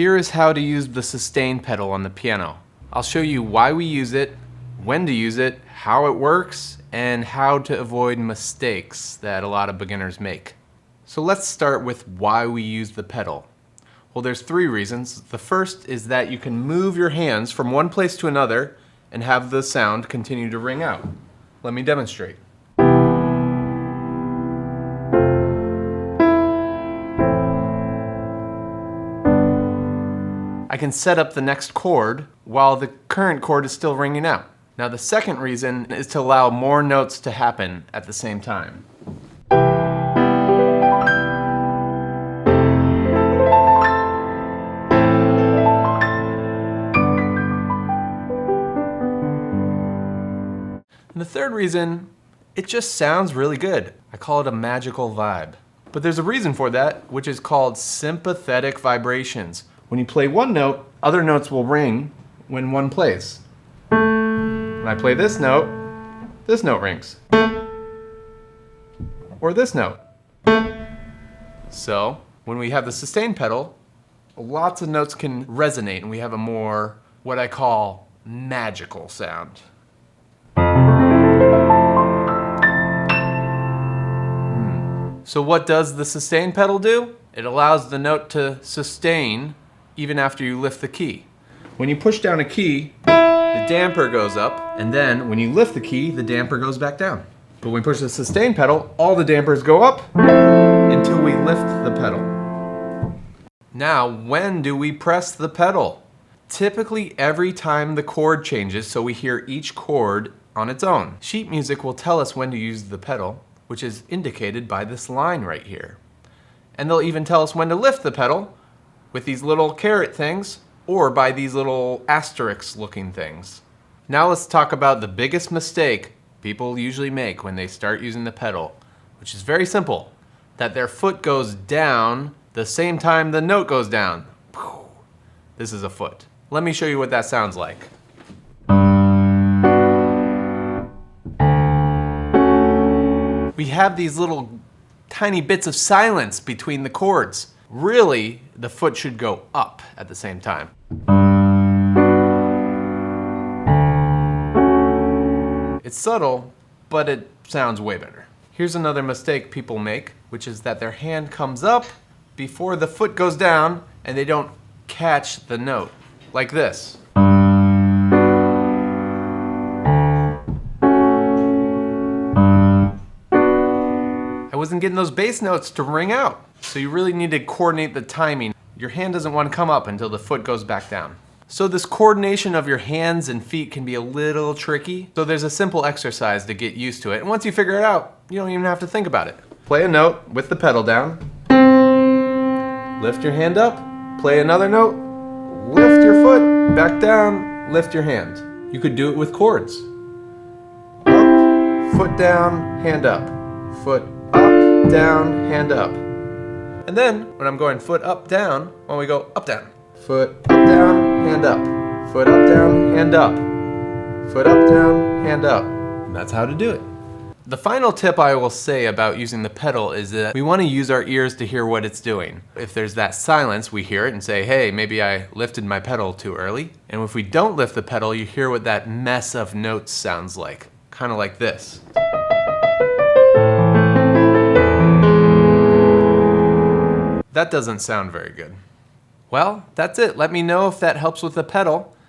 Here is how to use the sustain pedal on the piano. I'll show you why we use it, when to use it, how it works, and how to avoid mistakes that a lot of beginners make. So let's start with why we use the pedal. Well, there's three reasons. The first is that you can move your hands from one place to another and have the sound continue to ring out. Let me demonstrate. I can set up the next chord while the current chord is still ringing out. Now the second reason is to allow more notes to happen at the same time. And the third reason, it just sounds really good. I call it a magical vibe. But there's a reason for that, which is called sympathetic vibrations. When you play one note, other notes will ring when one plays. When I play this note rings. Or this note. So, when we have the sustain pedal, lots of notes can resonate and we have a more, what I call, magical sound. So what does the sustain pedal do? It allows the note to sustain even after you lift the key. When you push down a key, the damper goes up, and then when you lift the key, the damper goes back down. But when we push the sustain pedal, all the dampers go up until we lift the pedal. Now, when do we press the pedal? Typically every time the chord changes, so we hear each chord on its own. Sheet music will tell us when to use the pedal, which is indicated by this line right here. And they'll even tell us when to lift the pedal with these little caret things or by these little asterisk looking things. Now let's talk about the biggest mistake people usually make when they start using the pedal, which is very simple, that their foot goes down the same time the note goes down. This is a foot. Let me show you what that sounds like. We have these little tiny bits of silence between the chords. Really, the foot should go up at the same time. It's subtle, but it sounds way better. Here's another mistake people make, which is that their hand comes up before the foot goes down and they don't catch the note, like this. I wasn't getting those bass notes to ring out. So you really need to coordinate the timing. Your hand doesn't want to come up until the foot goes back down. So this coordination of your hands and feet can be a little tricky. So there's a simple exercise to get used to it. And once you figure it out, you don't even have to think about it. Play a note with the pedal down. Lift your hand up. Play another note. Lift your foot back down. Lift your hand. You could do it with chords. Up, foot down, hand up. Foot up, down, hand up. And then, when I'm going foot up, down, when we go up, down. Foot up, down, hand up. Foot up, down, hand up. Foot up, down, hand up. And that's how to do it. The final tip I will say about using the pedal is that we want to use our ears to hear what it's doing. If there's that silence, we hear it and say, hey, maybe I lifted my pedal too early. And if we don't lift the pedal, you hear what that mess of notes sounds like. Kind of like this. That doesn't sound very good. Well, that's it. Let me know if that helps with the pedal.